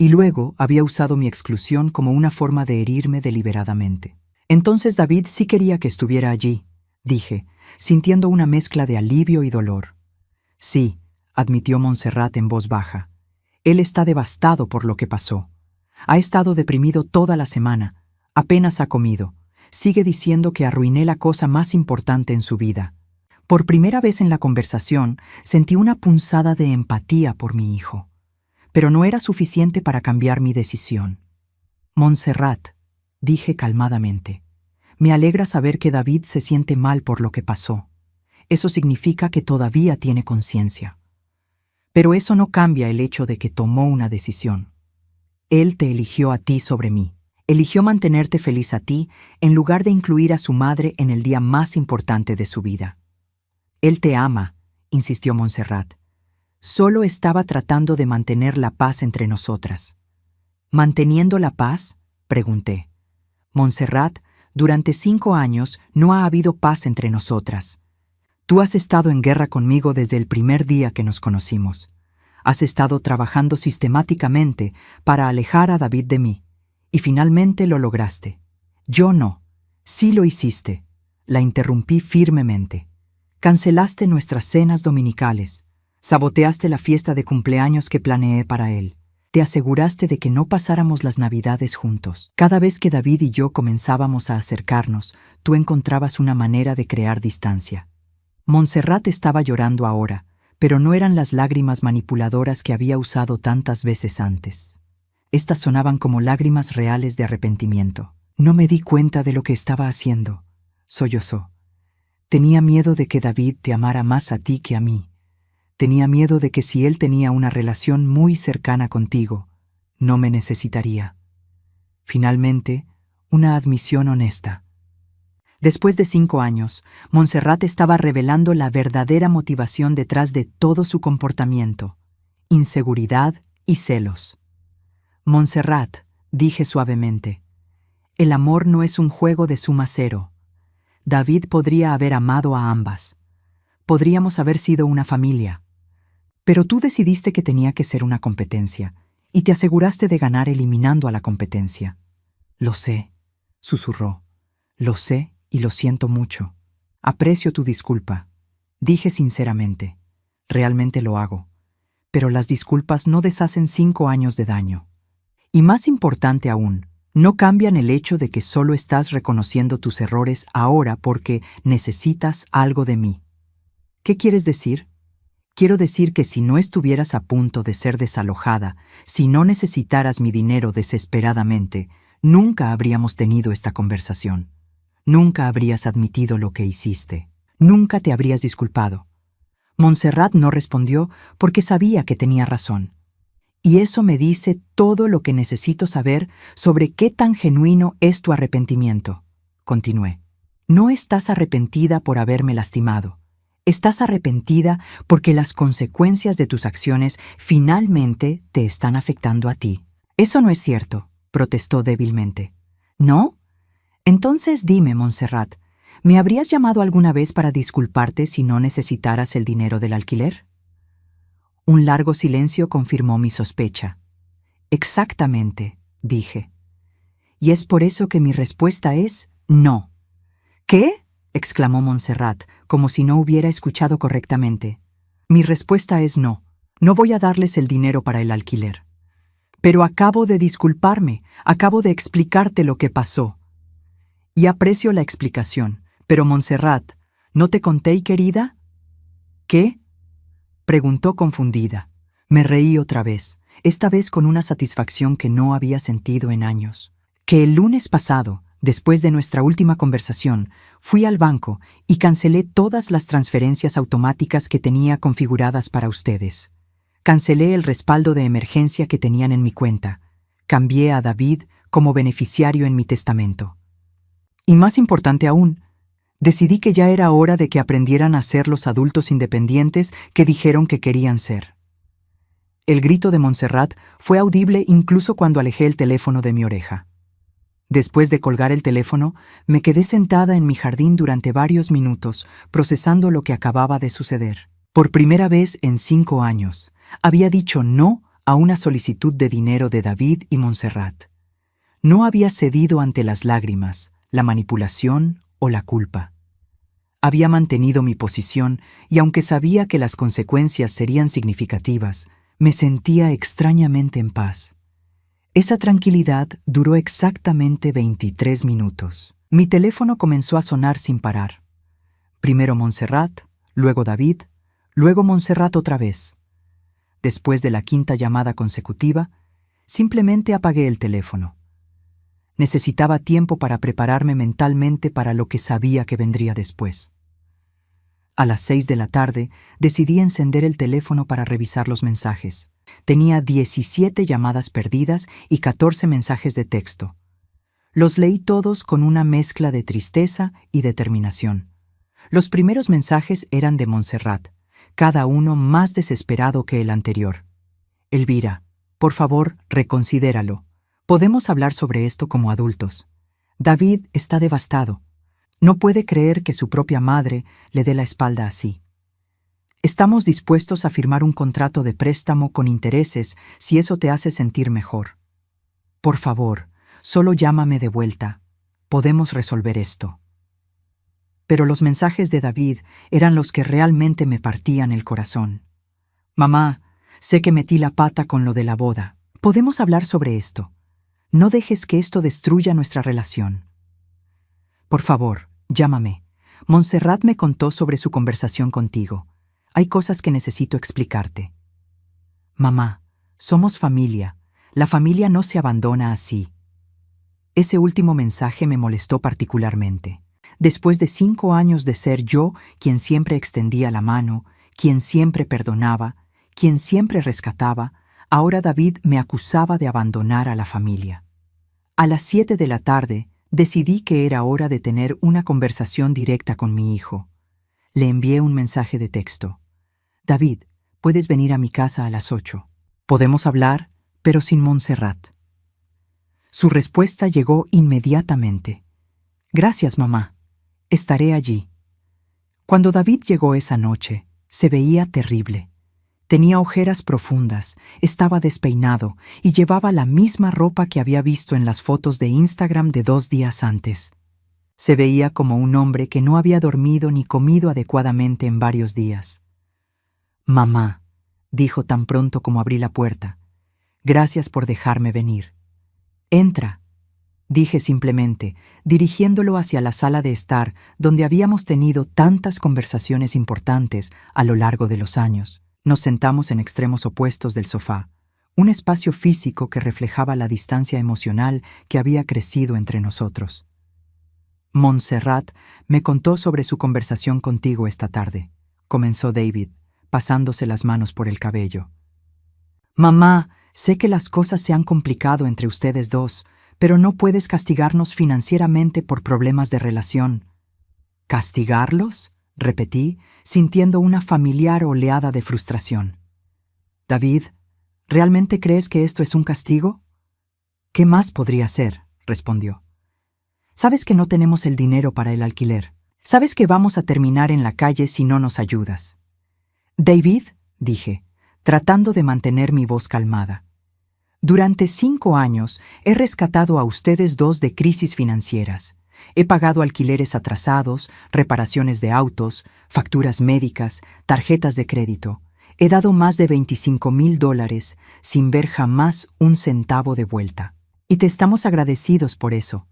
Y luego había usado mi exclusión como una forma de herirme deliberadamente. «Entonces David sí quería que estuviera allí», dije, sintiendo una mezcla de alivio y dolor. «Sí», admitió Montserrat en voz baja. «Él está devastado por lo que pasó. Ha estado deprimido toda la semana. Apenas ha comido. Sigue diciendo que arruiné la cosa más importante en su vida». Por primera vez en la conversación sentí una punzada de empatía por mi hijo. Pero no era suficiente para cambiar mi decisión. «Montserrat», dije calmadamente, «me alegra saber que David se siente mal por lo que pasó. Eso significa que todavía tiene conciencia». Pero eso no cambia el hecho de que tomó una decisión. Él te eligió a ti sobre mí. Eligió mantenerte feliz a ti en lugar de incluir a su madre en el día más importante de su vida. Él te ama, insistió Montserrat. Solo estaba tratando de mantener la paz entre nosotras. ¿Manteniendo la paz?, pregunté. Montserrat, durante 5 años no ha habido paz entre nosotras. Tú has estado en guerra conmigo desde el primer día que nos conocimos. Has estado trabajando sistemáticamente para alejar a David de mí, y finalmente lo lograste. Yo no. Sí lo hiciste. La interrumpí firmemente. Cancelaste nuestras cenas dominicales. Saboteaste la fiesta de cumpleaños que planeé para él. Te aseguraste de que no pasáramos las Navidades juntos. Cada vez que David y yo comenzábamos a acercarnos, tú encontrabas una manera de crear distancia. Montserrat estaba llorando ahora, pero no eran las lágrimas manipuladoras que había usado tantas veces antes. Estas sonaban como lágrimas reales de arrepentimiento. No me di cuenta de lo que estaba haciendo, sollozó. Tenía miedo de que David te amara más a ti que a mí. Tenía miedo de que si él tenía una relación muy cercana contigo, no me necesitaría. Finalmente, una admisión honesta. Después de 5 años, Montserrat estaba revelando la verdadera motivación detrás de todo su comportamiento: inseguridad y celos. Montserrat, dije suavemente, el amor no es un juego de suma cero. David podría haber amado a ambas. Podríamos haber sido una familia. Pero tú decidiste que tenía que ser una competencia, y te aseguraste de ganar eliminando a la competencia. Lo sé, susurró. Lo sé y lo siento mucho. Aprecio tu disculpa. Dije sinceramente. Realmente lo hago. Pero las disculpas no deshacen 5 años de daño. Y más importante aún, no cambian el hecho de que solo estás reconociendo tus errores ahora porque necesitas algo de mí. ¿Qué quieres decir? Quiero decir que si no estuvieras a punto de ser desalojada, si no necesitaras mi dinero desesperadamente, nunca habríamos tenido esta conversación. Nunca habrías admitido lo que hiciste. Nunca te habrías disculpado. Montserrat no respondió porque sabía que tenía razón. Y eso me dice todo lo que necesito saber sobre qué tan genuino es tu arrepentimiento, continué. No estás arrepentida por haberme lastimado. Estás arrepentida porque las consecuencias de tus acciones finalmente te están afectando a ti. Eso no es cierto, protestó débilmente. ¿No? Entonces dime, Montserrat, ¿me habrías llamado alguna vez para disculparte si no necesitaras el dinero del alquiler? Un largo silencio confirmó mi sospecha. Exactamente, dije. Y es por eso que mi respuesta es no. ¿Qué?, exclamó Montserrat, como si no hubiera escuchado correctamente. Mi respuesta es no. No voy a darles el dinero para el alquiler. Pero acabo de disculparme, acabo de explicarte lo que pasó. Y aprecio la explicación, pero Montserrat, ¿no te conté, querida? ¿Qué?, preguntó confundida. Me reí otra vez, esta vez con una satisfacción que no había sentido en años. Que el lunes pasado, después de nuestra última conversación, fui al banco y cancelé todas las transferencias automáticas que tenía configuradas para ustedes. Cancelé el respaldo de emergencia que tenían en mi cuenta. Cambié a David como beneficiario en mi testamento. Y más importante aún, decidí que ya era hora de que aprendieran a ser los adultos independientes que dijeron que querían ser. El grito de Montserrat fue audible incluso cuando alejé el teléfono de mi oreja. Después de colgar el teléfono, me quedé sentada en mi jardín durante varios minutos, procesando lo que acababa de suceder. Por primera vez en 5 años, había dicho no a una solicitud de dinero de David y Montserrat. No había cedido ante las lágrimas, la manipulación o la culpa. Había mantenido mi posición y aunque sabía que las consecuencias serían significativas, me sentía extrañamente en paz. Esa tranquilidad duró exactamente 23 minutos. Mi teléfono comenzó a sonar sin parar. Primero Montserrat, luego David, luego Montserrat otra vez. Después de la 5ª llamada consecutiva, simplemente apagué el teléfono. Necesitaba tiempo para prepararme mentalmente para lo que sabía que vendría después. A las 6 de la tarde, decidí encender el teléfono para revisar los mensajes. Tenía 17 llamadas perdidas y 14 mensajes de texto. Los leí todos con una mezcla de tristeza y determinación. Los primeros mensajes eran de Montserrat, cada uno más desesperado que el anterior. Elvira, por favor, reconsidéralo. Podemos hablar sobre esto como adultos. David está devastado. No puede creer que su propia madre le dé la espalda así. Estamos dispuestos a firmar un contrato de préstamo con intereses si eso te hace sentir mejor. Por favor, solo llámame de vuelta. Podemos resolver esto. Pero los mensajes de David eran los que realmente me partían el corazón. Mamá, sé que metí la pata con lo de la boda. Podemos hablar sobre esto. No dejes que esto destruya nuestra relación. Por favor, llámame. Montserrat me contó sobre su conversación contigo. Hay cosas que necesito explicarte. Mamá, somos familia. La familia no se abandona así. Ese último mensaje me molestó particularmente. Después de 5 años de ser yo quien siempre extendía la mano, quien siempre perdonaba, quien siempre rescataba, ahora David me acusaba de abandonar a la familia. A las 7 de la tarde, decidí que era hora de tener una conversación directa con mi hijo. Le envié un mensaje de texto. David, puedes venir a mi casa a las 8. Podemos hablar, pero sin Montserrat. Su respuesta llegó inmediatamente. Gracias, mamá. Estaré allí. Cuando David llegó esa noche, se veía terrible. Tenía ojeras profundas, estaba despeinado y llevaba la misma ropa que había visto en las fotos de Instagram de 2 días antes. Se veía como un hombre que no había dormido ni comido adecuadamente en varios días. Mamá, dijo tan pronto como abrí la puerta, gracias por dejarme venir. Entra, dije simplemente, dirigiéndolo hacia la sala de estar donde habíamos tenido tantas conversaciones importantes a lo largo de los años. Nos sentamos en extremos opuestos del sofá, un espacio físico que reflejaba la distancia emocional que había crecido entre nosotros. Montserrat me contó sobre su conversación contigo esta tarde, comenzó David, pasándose las manos por el cabello. Mamá, sé que las cosas se han complicado entre ustedes dos, pero no puedes castigarnos financieramente por problemas de relación. ¿Castigarlos?, repetí, sintiendo una familiar oleada de frustración. David, ¿realmente crees que esto es un castigo? ¿Qué más podría ser?, respondió. Sabes que no tenemos el dinero para el alquiler. Sabes que vamos a terminar en la calle si no nos ayudas. David, dije, tratando de mantener mi voz calmada. Durante 5 años he rescatado a ustedes dos de crisis financieras. He pagado alquileres atrasados, reparaciones de autos, facturas médicas, tarjetas de crédito. He dado más de $25,000 sin ver jamás un centavo de vuelta. Y te estamos agradecidos por eso,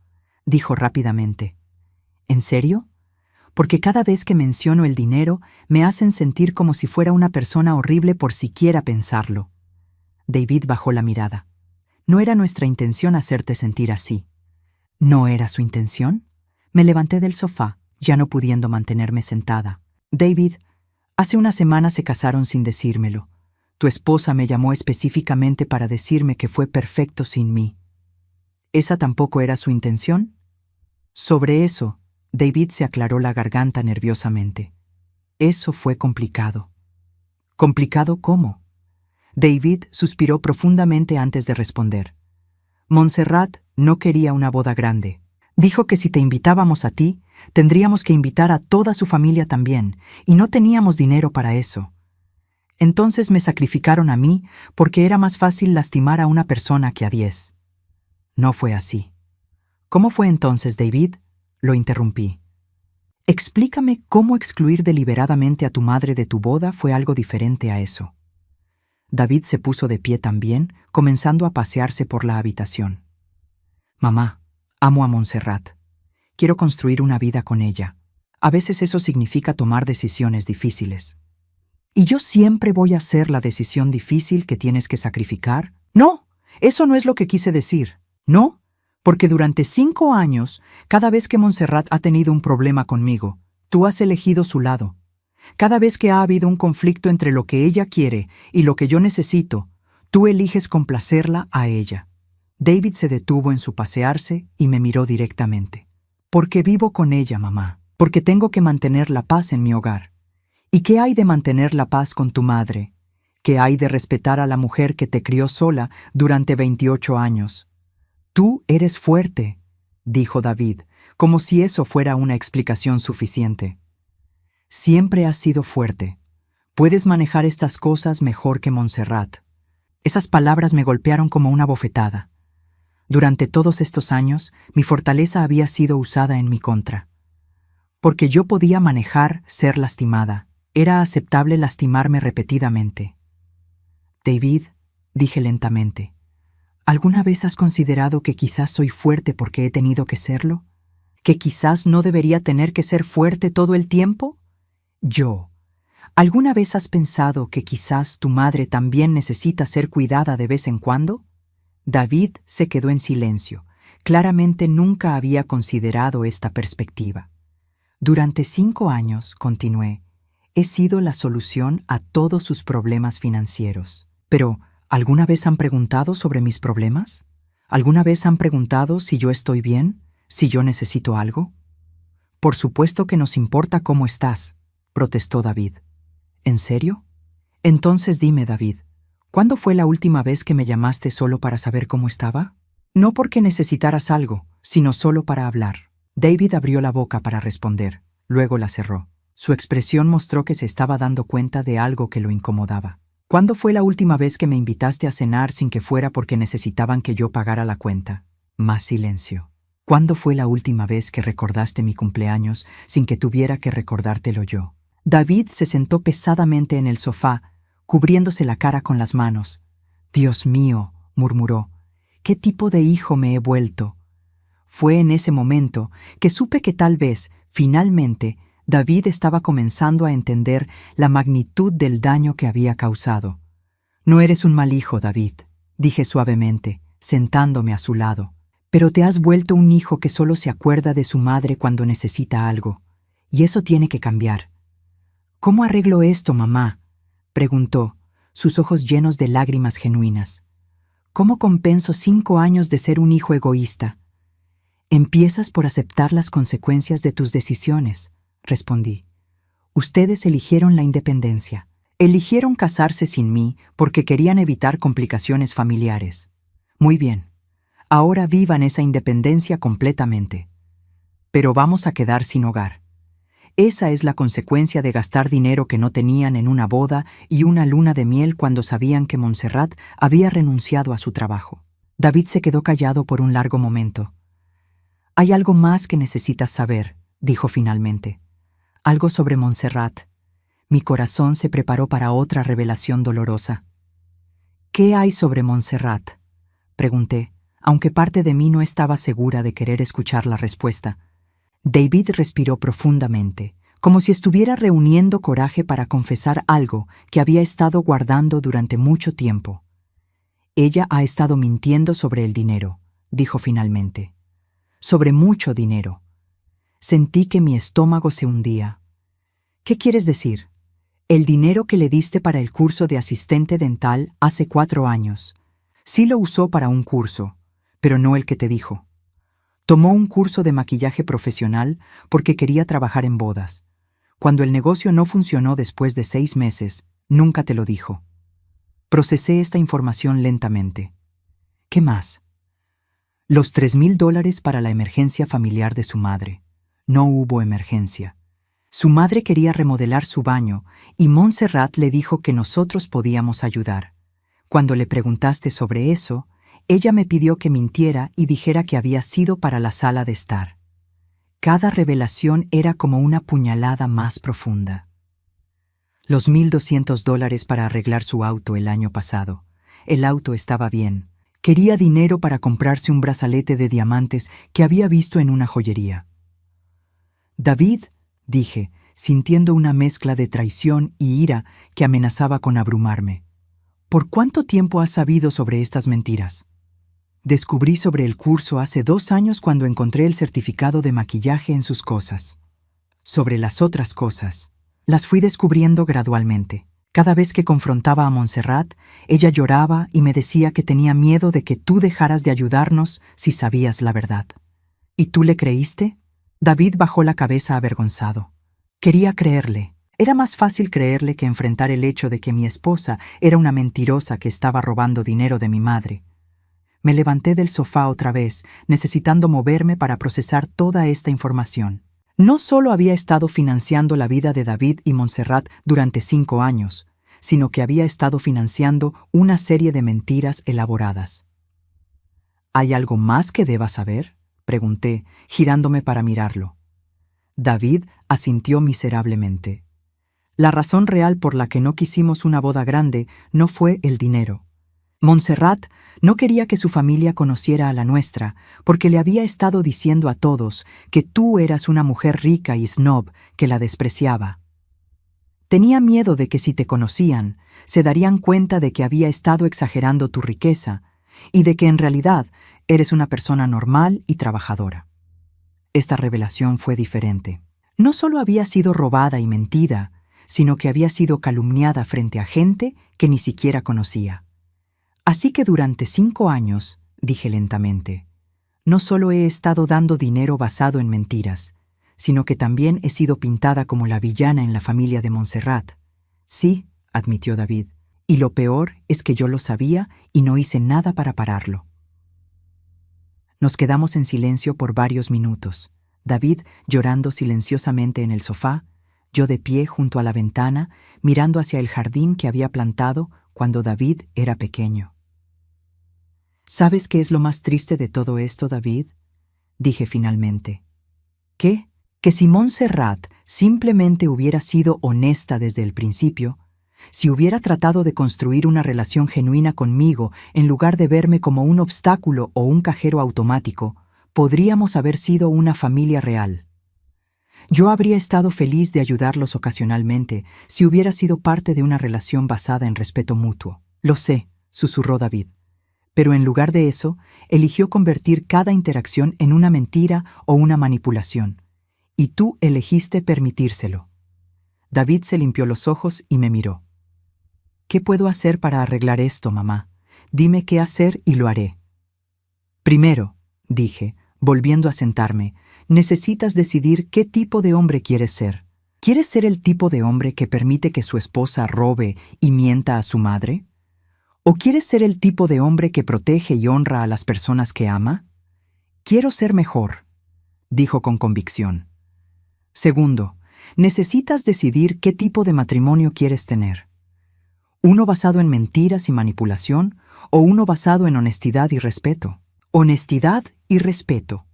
dijo rápidamente. ¿En serio? Porque cada vez que menciono el dinero me hacen sentir como si fuera una persona horrible por siquiera pensarlo. David bajó la mirada. No era nuestra intención hacerte sentir así. ¿No era su intención? Me levanté del sofá, ya no pudiendo mantenerme sentada. David, hace una semana se casaron sin decírmelo. Tu esposa me llamó específicamente para decirme que fue perfecto sin mí. ¿Esa tampoco era su intención? Sobre eso, David se aclaró la garganta nerviosamente. Eso fue complicado. ¿Complicado cómo? David suspiró profundamente antes de responder. Montserrat no quería una boda grande. Dijo que si te invitábamos a ti, tendríamos que invitar a toda su familia también, y no teníamos dinero para eso. Entonces me sacrificaron a mí porque era más fácil lastimar a una persona que a 10. No fue así. ¿Cómo fue entonces, David? Lo interrumpí. Explícame cómo excluir deliberadamente a tu madre de tu boda fue algo diferente a eso. David se puso de pie también, comenzando a pasearse por la habitación. Mamá, amo a Montserrat. Quiero construir una vida con ella. A veces eso significa tomar decisiones difíciles. ¿Y yo siempre voy a hacer la decisión difícil que tienes que sacrificar? No, eso no es lo que quise decir. No, porque durante 5 años, cada vez que Montserrat ha tenido un problema conmigo, tú has elegido su lado. Cada vez que ha habido un conflicto entre lo que ella quiere y lo que yo necesito, tú eliges complacerla a ella. David se detuvo en su pasearse y me miró directamente. Porque vivo con ella, mamá. Porque tengo que mantener la paz en mi hogar. ¿Y qué hay de mantener la paz con tu madre? ¿Qué hay de respetar a la mujer que te crió sola durante 28 años? Tú eres fuerte, dijo David, como si eso fuera una explicación suficiente. Siempre has sido fuerte. Puedes manejar estas cosas mejor que Montserrat. Esas palabras me golpearon como una bofetada. Durante todos estos años, mi fortaleza había sido usada en mi contra. Porque yo podía manejar ser lastimada. Era aceptable lastimarme repetidamente. David, dije lentamente, ¿alguna vez has considerado que quizás soy fuerte porque he tenido que serlo? ¿Que quizás no debería tener que ser fuerte todo el tiempo? ¿Alguna vez has pensado que quizás tu madre también necesita ser cuidada de vez en cuando? David se quedó en silencio. Claramente nunca había considerado esta perspectiva. Durante 5 años, continué, he sido la solución a todos sus problemas financieros. Pero, ¿alguna vez han preguntado sobre mis problemas? ¿Alguna vez han preguntado si yo estoy bien? ¿Si yo necesito algo? Por supuesto que nos importa cómo estás, protestó David. ¿En serio? Entonces dime, David, ¿cuándo fue la última vez que me llamaste solo para saber cómo estaba? No porque necesitaras algo, sino solo para hablar. David abrió la boca para responder, luego la cerró. Su expresión mostró que se estaba dando cuenta de algo que lo incomodaba. ¿Cuándo fue la última vez que me invitaste a cenar sin que fuera porque necesitaban que yo pagara la cuenta? Más silencio. ¿Cuándo fue la última vez que recordaste mi cumpleaños sin que tuviera que recordártelo yo? David se sentó pesadamente en el sofá, cubriéndose la cara con las manos. «Dios mío», murmuró, «¿qué tipo de hijo me he vuelto?» Fue en ese momento que supe que tal vez, finalmente, David estaba comenzando a entender la magnitud del daño que había causado. «No eres un mal hijo, David», dije suavemente, sentándome a su lado. «Pero te has vuelto un hijo que solo se acuerda de su madre cuando necesita algo. Y eso tiene que cambiar». «¿Cómo arreglo esto, mamá?», preguntó, sus ojos llenos de lágrimas genuinas. «¿Cómo compenso 5 años de ser un hijo egoísta?» «Empiezas por aceptar las consecuencias de tus decisiones», respondí. «Ustedes eligieron la independencia. Eligieron casarse sin mí porque querían evitar complicaciones familiares. Muy bien. Ahora vivan esa independencia completamente. Pero vamos a quedar sin hogar. Esa es la consecuencia de gastar dinero que no tenían en una boda y una luna de miel cuando sabían que Montserrat había renunciado a su trabajo». David se quedó callado por un largo momento. «Hay algo más que necesitas saber», dijo finalmente. «Algo sobre Montserrat». Mi corazón se preparó para otra revelación dolorosa. «¿Qué hay sobre Montserrat?», pregunté, aunque parte de mí no estaba segura de querer escuchar la respuesta. David respiró profundamente, como si estuviera reuniendo coraje para confesar algo que había estado guardando durante mucho tiempo. «Ella ha estado mintiendo sobre el dinero», dijo finalmente. «Sobre mucho dinero». Sentí que mi estómago se hundía. «¿Qué quieres decir?» «El dinero que le diste para el curso de asistente dental hace 4 años. Sí lo usó para un curso, pero no el que te dijo. Tomó un curso de maquillaje profesional porque quería trabajar en bodas. Cuando el negocio no funcionó después de 6 meses, nunca te lo dijo». Procesé esta información lentamente. «¿Qué más?» «Los $3,000 para la emergencia familiar de su madre. No hubo emergencia. Su madre quería remodelar su baño y Montserrat le dijo que nosotros podíamos ayudar. Cuando le preguntaste sobre eso, ella me pidió que mintiera y dijera que había sido para la sala de estar». Cada revelación era como una puñalada más profunda. «Los $1,200 para arreglar su auto el año pasado. El auto estaba bien. Quería dinero para comprarse un brazalete de diamantes que había visto en una joyería». «David», dije, sintiendo una mezcla de traición y ira que amenazaba con abrumarme, «¿por cuánto tiempo has sabido sobre estas mentiras?» «Descubrí sobre el curso hace 2 años cuando encontré el certificado de maquillaje en sus cosas. Sobre las otras cosas, Las fui descubriendo gradualmente. Cada vez que confrontaba a Montserrat, ella lloraba y me decía que tenía miedo de que tú dejaras de ayudarnos si sabías la verdad. ¿Y tú le creíste? David bajó la cabeza avergonzado. Quería creerle. Era más fácil creerle que enfrentar el hecho de que mi esposa era una mentirosa que estaba robando dinero de mi madre. Me levanté del sofá otra vez, necesitando moverme para procesar toda esta información. No solo había estado financiando la vida de David y Montserrat durante 5 años, sino que había estado financiando una serie de mentiras elaboradas. ¿Hay algo más que deba saber?, pregunté, girándome para mirarlo. David asintió miserablemente. La razón real por la que no quisimos una boda grande no fue el dinero. Montserrat no quería que su familia conociera a la nuestra, porque le había estado diciendo a todos que tú eras una mujer rica y snob que la despreciaba. Tenía miedo de que si te conocían, se darían cuenta de que había estado exagerando tu riqueza y de que en realidad eres una persona normal y trabajadora. Esta revelación fue diferente. No solo había sido robada y mentida, sino que había sido calumniada frente a gente que ni siquiera conocía. Así que durante 5 años, dije lentamente, no solo he estado dando dinero basado en mentiras, sino que también he sido pintada como la villana en la familia de Montserrat. Sí, admitió David, y lo peor es que yo lo sabía y no hice nada para pararlo. Nos quedamos en silencio por varios minutos, David llorando silenciosamente en el sofá, yo de pie junto a la ventana, mirando hacia el jardín que había plantado cuando David era pequeño. ¿Sabes qué es lo más triste de todo esto, David?, dije finalmente. ¿Qué? Que si Montserrat simplemente hubiera sido honesta desde el principio, si hubiera tratado de construir una relación genuina conmigo en lugar de verme como un obstáculo o un cajero automático, podríamos haber sido una familia real. Yo habría estado feliz de ayudarlos ocasionalmente si hubiera sido parte de una relación basada en respeto mutuo. Lo sé, susurró David. Pero en lugar de eso, eligió convertir cada interacción en una mentira o una manipulación. Y tú elegiste permitírselo. David se limpió los ojos y me miró. ¿Qué puedo hacer para arreglar esto, mamá? Dime qué hacer y lo haré. Primero, dije, volviendo a sentarme, necesitas decidir qué tipo de hombre quieres ser. ¿Quieres ser el tipo de hombre que permite que su esposa robe y mienta a su madre? ¿O quieres ser el tipo de hombre que protege y honra a las personas que ama? Quiero ser mejor, dijo con convicción. Segundo, necesitas decidir qué tipo de matrimonio quieres tener. ¿Uno basado en mentiras y manipulación o uno basado en honestidad y respeto? Honestidad y respeto.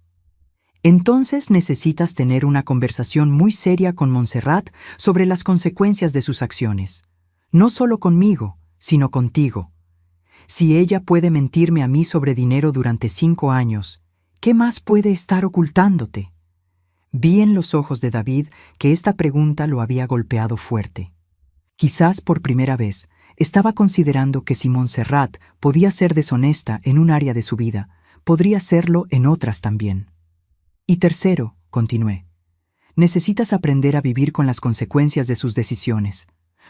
Entonces necesitas tener una conversación muy seria con Montserrat sobre las consecuencias de sus acciones. No solo conmigo, sino contigo. Si ella puede mentirme a mí sobre dinero durante 5 años, ¿qué más puede estar ocultándote? Vi en los ojos de David que esta pregunta lo había golpeado fuerte. Quizás por primera vez estaba considerando que si Montserrat podía ser deshonesta en un área de su vida, podría serlo en otras también. Y tercero, continué, necesitas aprender a vivir con las consecuencias de sus decisiones.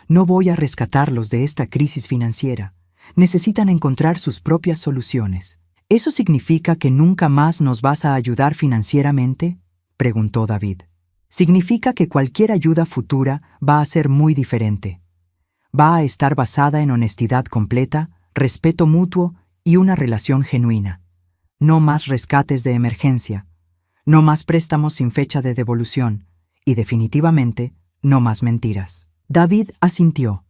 No voy a rescatarlos de esta crisis financiera. Necesitan encontrar sus propias soluciones. ¿Eso significa que nunca más nos vas a ayudar financieramente?, preguntó David. Significa que cualquier ayuda futura va a ser muy diferente. Va a estar basada en honestidad completa, respeto mutuo y una relación genuina. No más rescates de emergencia. No más préstamos sin fecha de devolución. Y definitivamente, no más mentiras. David asintió.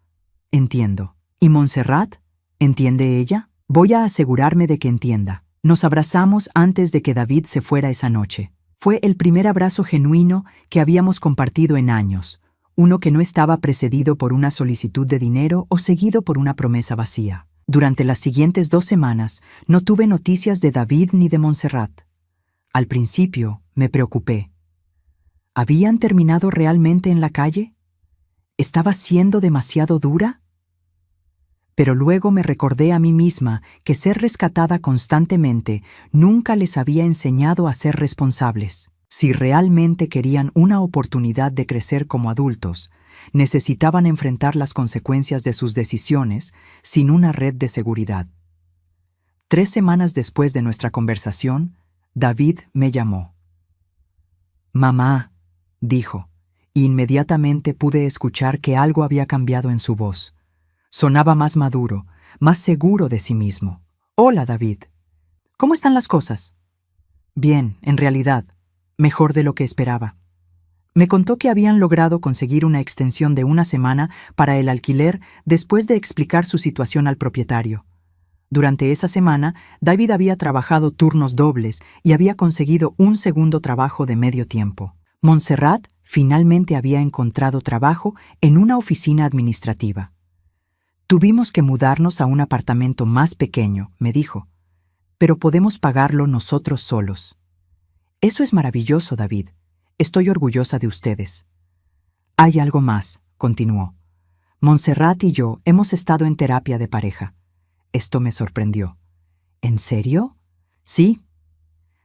Entiendo. ¿Y Montserrat? ¿Entiende ella? Voy a asegurarme de que entienda. Nos abrazamos antes de que David se fuera esa noche. Fue el primer abrazo genuino que habíamos compartido en años, uno que no estaba precedido por una solicitud de dinero o seguido por una promesa vacía. Durante las siguientes 2 semanas no tuve noticias de David ni de Montserrat. Al principio me preocupé. ¿Habían terminado realmente en la calle? ¿Estaba siendo demasiado dura? Pero luego me recordé a mí misma que ser rescatada constantemente nunca les había enseñado a ser responsables. Si realmente querían una oportunidad de crecer como adultos, necesitaban enfrentar las consecuencias de sus decisiones sin una red de seguridad. 3 semanas después de nuestra conversación, David me llamó. «Mamá», dijo, y inmediatamente pude escuchar que algo había cambiado en su voz. Sonaba más maduro, más seguro de sí mismo. «Hola, David. ¿Cómo están las cosas?» «Bien, en realidad, mejor de lo que esperaba». Me contó que habían logrado conseguir una extensión de 1 semana para el alquiler después de explicar su situación al propietario. Durante esa semana, David había trabajado turnos dobles y había conseguido un segundo trabajo de medio tiempo. Montserrat finalmente había encontrado trabajo en una oficina administrativa. «Tuvimos que mudarnos a un apartamento más pequeño», me dijo, «pero podemos pagarlo nosotros solos». «Eso es maravilloso, David. Estoy orgullosa de ustedes». «Hay algo más», continuó. «Montserrat y yo hemos estado en terapia de pareja». Esto me sorprendió. ¿En serio? Sí.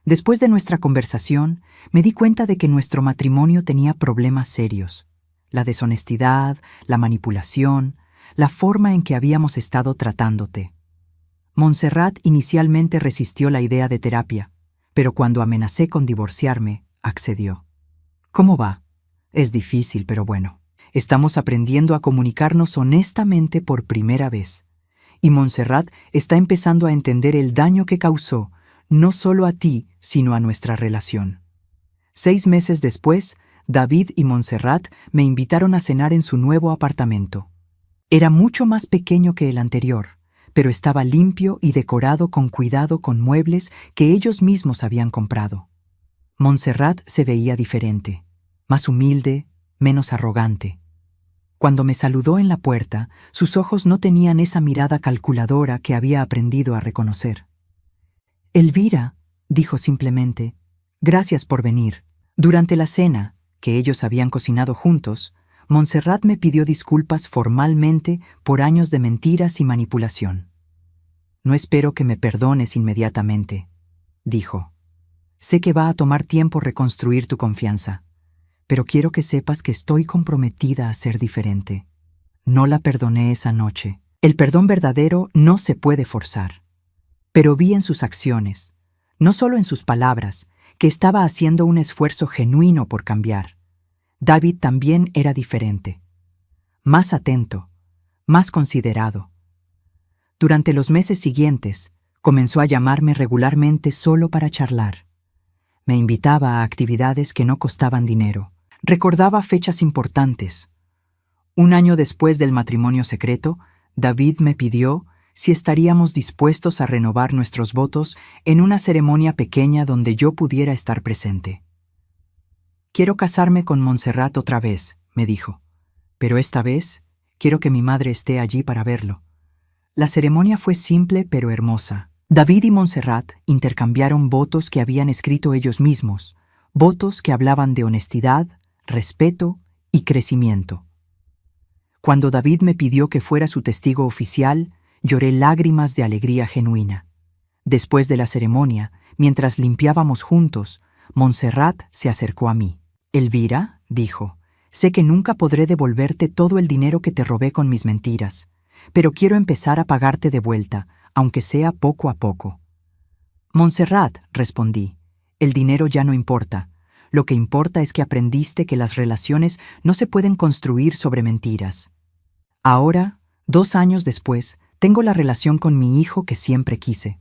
Después de nuestra conversación, me di cuenta de que nuestro matrimonio tenía problemas serios. La deshonestidad, la manipulación, la forma en que habíamos estado tratándote. Montserrat inicialmente resistió la idea de terapia, pero cuando amenacé con divorciarme, accedió. «¿Cómo va?» «Es difícil, pero bueno. Estamos aprendiendo a comunicarnos honestamente por primera vez. Y Montserrat está empezando a entender el daño que causó, no solo a ti, sino a nuestra relación». 6 meses después, David y Montserrat me invitaron a cenar en su nuevo apartamento. Era mucho más pequeño que el anterior, pero estaba limpio y decorado con cuidado con muebles que ellos mismos habían comprado. Montserrat se veía diferente, más humilde, menos arrogante. Cuando me saludó en la puerta, sus ojos no tenían esa mirada calculadora que había aprendido a reconocer. «Elvira», dijo simplemente, «gracias por venir». Durante la cena, que ellos habían cocinado juntos, Montserrat me pidió disculpas formalmente por años de mentiras y manipulación. «No espero que me perdones inmediatamente», dijo. «Sé que va a tomar tiempo reconstruir tu confianza, pero quiero que sepas que estoy comprometida a ser diferente». No la perdoné esa noche. El perdón verdadero no se puede forzar. Pero vi en sus acciones, no solo en sus palabras, que estaba haciendo un esfuerzo genuino por cambiar. David también era diferente. Más atento, más considerado. Durante los meses siguientes, comenzó a llamarme regularmente solo para charlar. Me invitaba a actividades que no costaban dinero. Recordaba fechas importantes. 1 año después del matrimonio secreto, David me pidió si estaríamos dispuestos a renovar nuestros votos en una ceremonia pequeña donde yo pudiera estar presente. «Quiero casarme con Montserrat otra vez», me dijo, «pero esta vez quiero que mi madre esté allí para verlo». La ceremonia fue simple pero hermosa. David y Montserrat intercambiaron votos que habían escrito ellos mismos, votos que hablaban de honestidad, respeto y crecimiento. Cuando David me pidió que fuera su testigo oficial, lloré lágrimas de alegría genuina. Después de la ceremonia, mientras limpiábamos juntos, Montserrat se acercó a mí. «Elvira», dijo, «sé que nunca podré devolverte todo el dinero que te robé con mis mentiras, pero quiero empezar a pagarte de vuelta, aunque sea poco a poco». «Montserrat», respondí, «el dinero ya no importa. Lo que importa es que aprendiste que las relaciones no se pueden construir sobre mentiras». Ahora, 2 años después, tengo la relación con mi hijo que siempre quise.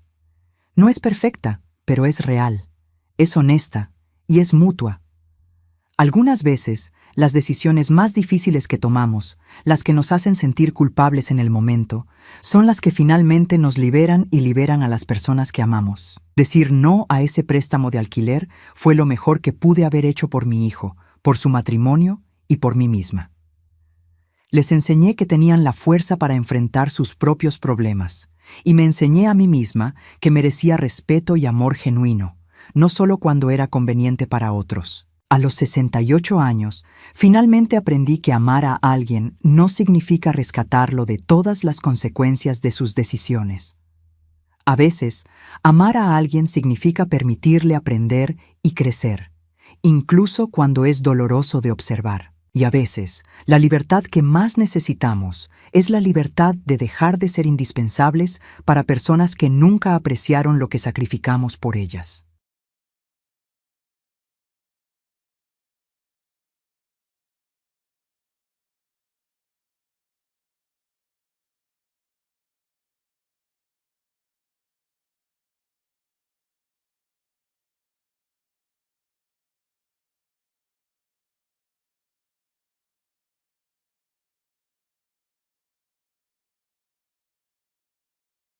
No es perfecta, pero es real, es honesta y es mutua. Algunas veces, las decisiones más difíciles que tomamos, las que nos hacen sentir culpables en el momento, son las que finalmente nos liberan y liberan a las personas que amamos. Decir no a ese préstamo de alquiler fue lo mejor que pude haber hecho por mi hijo, por su matrimonio y por mí misma. Les enseñé que tenían la fuerza para enfrentar sus propios problemas, y me enseñé a mí misma que merecía respeto y amor genuino, no solo cuando era conveniente para otros. A los 68 años, finalmente aprendí que amar a alguien no significa rescatarlo de todas las consecuencias de sus decisiones. A veces, amar a alguien significa permitirle aprender y crecer, incluso cuando es doloroso de observar. Y a veces, la libertad que más necesitamos es la libertad de dejar de ser indispensables para personas que nunca apreciaron lo que sacrificamos por ellas.